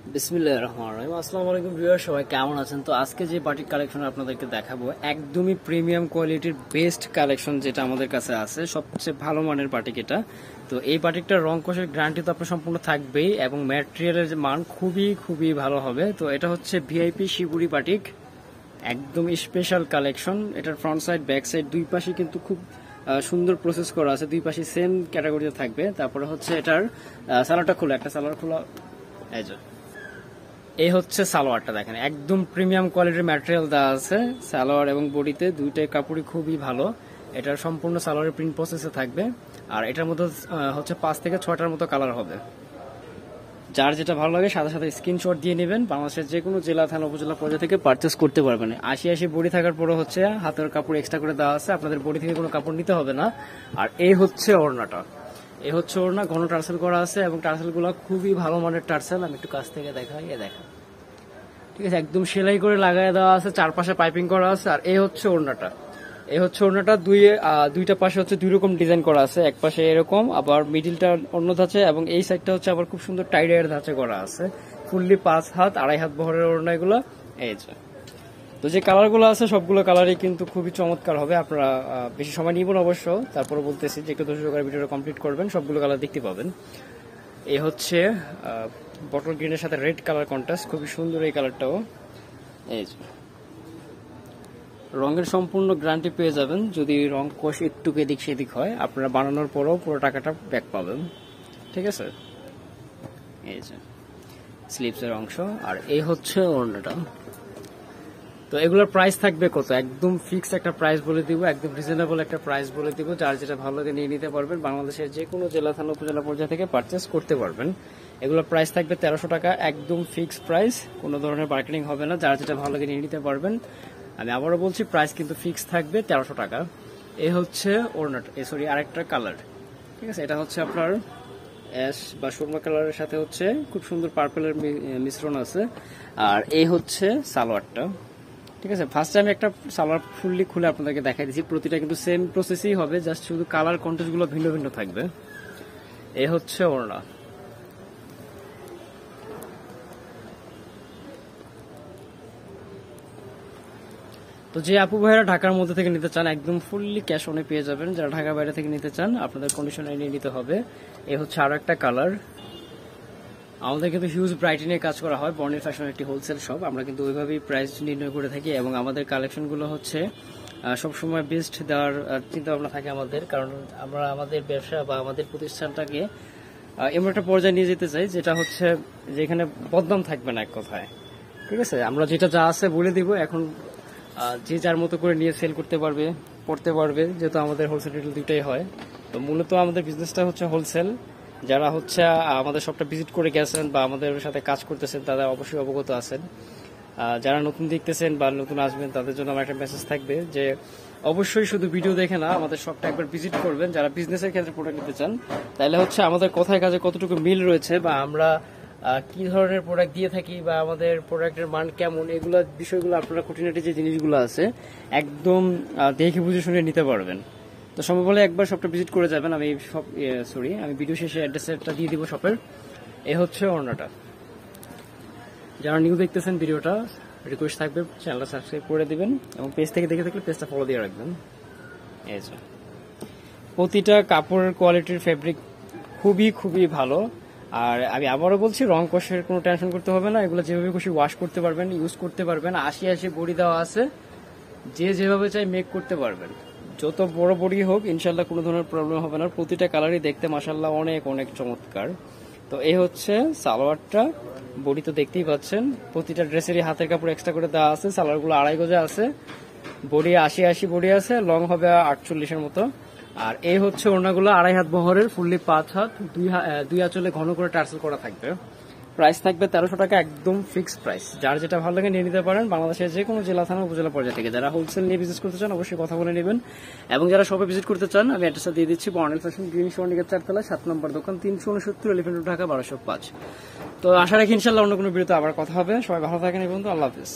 বিসমিল্লাহির রহমানির রহিম। আসসালামু আলাইকুম ভিউয়ার, সবাই কেমন আছেন? তো আজকে যে বাটিক কালেকশন আপনাদেরকে দেখাবো একদমই প্রিমিয়াম কোয়ালিটির বেস্ট কালেকশন যেটা আমাদের কাছে আছে, সবচেয়ে ভালো মানের বাটিক এটা। তো এই বাটিকটার রং কষের গ্যারান্টি তো আপনার সম্পূর্ণ থাকবেই এবং ম্যাটেরিয়ালের যে মান খুবই খুবই ভালো হবে। তো এটা হচ্ছে ভিআইপি শিবুরি বাটিক, একদম স্পেশাল কালেকশন। এটার ফ্রন্ট সাইড ব্যাক সাইড দুই পাশে কিন্তু খুব সুন্দর প্রসেস করা আছে, দুই পাশে সেম ক্যাটাগরিতে থাকবে। তারপরে হচ্ছে এটার সালোয়ারটা খোলা, একটা সালোয়ার খোলা, এই যে এই হচ্ছে সালোয়ারটা, দেখেন একদম প্রিমিয়াম কোয়ালিটির ম্যাটেরিয়াল দেওয়া আছে সালোয়ার এবং বডিতে, দুইটাই কাপড়ই খুবই ভালো। এটার সম্পূর্ণ সালোয়ারের প্রিন্ট প্রসেসে থাকবে আর এটার মধ্যে হচ্ছে 5 থেকে 6টার মতো কালার হবে। যার যেটা ভালো লাগে সাথে সাথে স্ক্রিনশট দিয়ে নেবেন, বাংলাদেশের যে কোনো জেলা থানা উপজেলা পর্যায়ে থেকে পারচেস করতে পারবেন। 80 বডি থাকার পরে হচ্ছে হাতের কাপড় এক্সট্রা করে দেওয়া আছে, আপনাদের বডি থেকে কোনো কাপড় নিতে হবে না। আর এই হচ্ছে ওড়নাটা, এই হচ্ছে ওড়না, ঘন টার্সেল করা আছে এবং টার্সেলগুলো খুবই ভালো মানের টার্সেল। আমি একটু কাছ থেকে দেখাই, দেখা ঠিক আছে, একদম সেলাই করে লাগাই দেওয়া আছে, চারপাশে পাইপিং করা আছে। আর এই হচ্ছে ওড়নাটা, এই হচ্ছে ওড়নাটা, দুইটা পাশে হচ্ছে দুই রকম ডিজাইন করা আছে, এক পাশে এরকম, আবার মিডিলটা অন্য ধাঁচে এবং এই সাইডটা হচ্ছে আবার খুব সুন্দর টাইডাইয়ের ধাঁচে করা আছে। ফুললি 5 হাত 2.5 হাত বহরের ওড়না এগুলো। এই যে তো যে কালারগুলো আছে সবগুলো কালারই কিন্তু খুবই চমৎকার হবে। আপনারা বেশি সময় নিবেন অবশ্য, তারপরে বলতেছি যে একটু ধৈর্য সহকারে ভিডিওটা কমপ্লিট করবেন, সবগুলো কালার দেখতে পাবেন। এই হচ্ছে বটল গ্রিনের সাথে রেড কালার কন্ট্রাস্ট, খুবই সুন্দর এই কালারটাও। এই যে রঙের সম্পূর্ণ গ্যারান্টি পেয়ে যাবেন, যদি রং কোষ একটু এদিক সেদিক হয় আপনারা বানানোর পরেও পুরো টাকাটা ব্যাক পাবেন, ঠিক আছে। এই যে স্লিপসের অংশ, আর এই হচ্ছে ওড়নাটা। তো এগুলোর প্রাইস থাকবে কত, একদম ফিক্স একটা প্রাইস বলে দিব, একদম রিজনেবল একটা প্রাইস বলে দিব। যার যেটা ভালো লাগে নিয়ে নিতে পারবেন, বাংলাদেশের যে কোনো জেলা থানা উপজেলা পর্যায়ে থেকে পারচেস করতে পারবেন। এগুলোর প্রাইস থাকবে 1300 টাকা, একদম ফিক্স প্রাইস, কোনো ধরনের মার্কেটিং হবে না। যার যেটা ভালো লাগে নিয়ে নিতে পারবেন। আমি আবারও বলছি প্রাইস কিন্তু ফিক্স থাকবে 1300 টাকা। এই হচ্ছে ওড়নাটা, সরি আরেকটা কালার, ঠিক আছে। এটা হচ্ছে আপনার অ্যাশ বা সুরমা কালারের সাথে হচ্ছে খুব সুন্দর পার্পলের মিশ্রণ আছে। আর এই হচ্ছে সালোয়ারটা, ঠিক আছে। ফার্স্টে আমি একটা সালোয়ার ফুললি খুলে আপনাদেরকে দেখাই দিচ্ছি, প্রতিটা কিন্তু সেম প্রসেসই হবে, জাস্ট শুধু কালার কন্ট্রাস্ট গুলো ভিন্ন ভিন্ন থাকবে। এই হচ্ছে ওড়না। তো যে আপু ভাইরা ঢাকার মধ্যে থেকে নিতে চান একদম ফুললি ক্যাশ অনে পেয়ে যাবেন, যারা ঢাকার বাইরে থেকে নিতে চান আপনাদের কন্ডিশনে নিয়ে নিতে হবে। এই হচ্ছে আরো একটা কালার। আমাদের কিন্তু হিউজ ব্রাইটিনে কাজ করা হয়, বর্ণিল ফ্যাশন একটি হোলসেল শপ, আমরা কিন্তু ওইভাবেই প্রাইস নির্ণয় করে থাকি এবং আমাদের কালেকশনগুলো হচ্ছে সবসময় বেস্ট দেওয়ার চিন্তা ভাবনা থাকে আমাদের, কারণ আমরা আমাদের ব্যবসা বা আমাদের প্রতিষ্ঠানটাকে এমন একটা পর্যায়ে নিয়ে যেতে চাই যেটা হচ্ছে যেখানে বদনাম থাকবে না এক কথায়, ঠিক আছে। আমরা যেটা যা আছে বলে দিব, এখন যে যার মতো করে নিয়ে সেল করতে পারবে, পড়তে পারবে, যেহেতু আমাদের হোলসেল রিটেল দুইটাই হয়। তো মূলত আমাদের বিজনেসটা হচ্ছে হোলসেল। যারা হচ্ছে আমাদের শপটা ভিজিট করে গেছেন বা আমাদের সাথে কাজ করতেছেন তারা অবশ্যই অবগত আছেন। যারা নতুন দেখতেছেন বা নতুন আসবেন তাদের জন্য আমার একটা মেসেজ থাকবে যে অবশ্যই শুধু ভিডিও দেখে না আমাদের শপটা একবার ভিজিট করবেন, যারা বিজনেসের ক্ষেত্রে প্রোডাক্ট নিতে চান। তাহলে হচ্ছে আমাদের কথায় কাজে কতটুকু মিল রয়েছে বা আমরা কি ধরনের প্রোডাক্ট দিয়ে থাকি বা আমাদের প্রোডাক্টের মান কেমন, এগুলো বিষয়গুলো আপনারা খুঁটিনাটি যে জিনিসগুলো আছে একদম দেখে বুঝে শুনে নিতে পারবেন। তো সম্ভব হলে একবার শপটা ভিজিট করে যাবেন। আমি আমি ভিডিও শেষে অ্যাড্রেসটা দিয়ে দিব শপের। এ হচ্ছে ওড়নাটা। যারা নিউ দেখতেছেন ভিডিওটা, রিকোয়েস্ট থাকবে চ্যানেলটা সাবস্ক্রাইব করে দিবেন এবং পেজ থেকে দেখে থাকলে পেজটা ফলো দিয়ে রাখবেন। এই যে প্রতিটা কাপড়ের কোয়ালিটির ফেব্রিক খুবই খুবই ভালো। আর আমি আবারও বলছি রং কষের কোনো টেনশন করতে হবে না, এগুলো যেভাবে খুশি ওয়াশ করতে পারবেন, ইউজ করতে পারবেন। 80 বডি দেওয়া আছে, যে যেভাবে চাই মেক করতে পারবেন, যত বড় বডি হোক ইনশাল্লাহ কোনো ধরনের প্রবলেম হবে না। প্রতিটা কালারই দেখতে মাশাল্লাহ অনেক অনেক চমৎকার। তো এই হচ্ছে সালোয়ারটা, বডি তো দেখতেই পাচ্ছেন, প্রতিটা ড্রেসেরই হাতের কাপড় এক্সট্রা করে দেওয়া আছে। সালোয়ারগুলো 2.5 গজে আছে, বডি 80 বডি আছে, লং হবে 48-এর মতো। আর এই হচ্ছে ওড়নাগুলো 2.5 হাত বহরের, ফুললি 5 হাত, দুই আঁচলে ঘন করে টার্সেল করা থাকবে। প্রাইস থাকবে 1300 টাকা, একদম ফিক্সড প্রাইস। যার যেটা ভালো লাগে নিয়ে নিতে পারেন, বাংলাদেশের যে কোনো জেলা থানা উপজেলা পর্যায়ে থেকে। যারা হোলসেল নিয়ে বিজনেস করতে চান অবশ্যই কথা বলে নেবেন, এবং যারা শপে ভিজিট করতে চান আমি অ্যাড্রেসটা দিয়ে দিচ্ছি, বর্ণিল ফ্যাশন, গ্রিন সর্ণিকের 4তলা, 7 নম্বর দোকান, 369 এলিফ্যান্ট রোড, ঢাকা 1205। তো আশা রাখি ইনশাল্লাহ অন্য কোনো ভিডিওতে আবার কথা হবে। সবাই ভালো থাকেন এবং আল্লাহ হাফেজ।